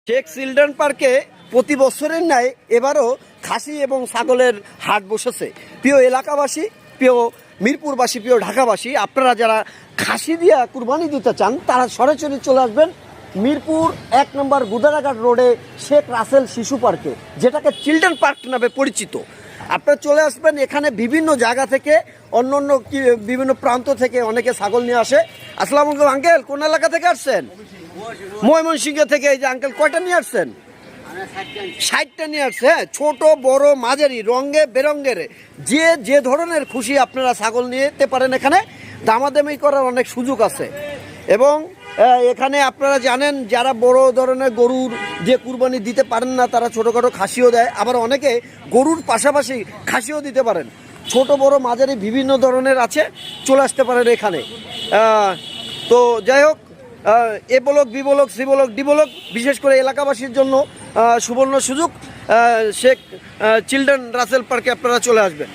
Sheikh children পার্কে প্রতি বছরের ন্যায় এবারও খাসি এবং ছাগলের হাট বসেছে। প্রিয় এলাকাবাসী, প্রিয় মিরপুরবাসী, প্রিয় ঢাকাবাসী, আপনারা যারা খাসি দিয়া কুরবানি দিতে চান তারা সরাসরি চলে আসবেন মিরপুর ১ নম্বর গুদারাঘাট রোডে শেখ রাসেল শিশু পার্কে, যেটাকে চিলড্রেন পার্ক নামে পরিচিত। আপনারা চলে আসবেন, এখানে বিভিন্ন জায়গা থেকে অন্য অন্য বিভিন্ন প্রান্ত থেকে অনেকে ছাগল নিয়ে আসে। আসসালামু আলাইকুম আঙ্কেল, কোন এলাকা থেকে আসছেন? ময়মনসিংহ থেকে। এই যে আঙ্কেল কয়টা নিয়ে আসছেন? 60টা নিয়ে আসছে। হ্যাঁ, ছোট বড় মাঝারি রঙে বেরঙ্গের যে ধরনের খুশি আপনারা ছাগল নিয়ে যেতে পারেন। এখানে দামাদামি করার অনেক সুযোগ আছে এবং এখানে আপনারা জানেন যারা বড় ধরনের গরুর যে কুরবানি দিতে পারেন না তারা ছোটোখাটো খাসিও দেয়, আবার অনেকে গরুর পাশাপাশি খাসিও দিতে পারেন। ছোট বড় মাঝারি বিভিন্ন ধরনের আছে, চলে আসতে পারেন এখানে। তো যাই হোক, A block, B block, C block, D block, বিশেষ করে এলাকাবাসীর জন্য সুবর্ণ সুযোগ। শেখ চিলড্রেন রাসেল পার্কে আপনারা চলে আসবেন।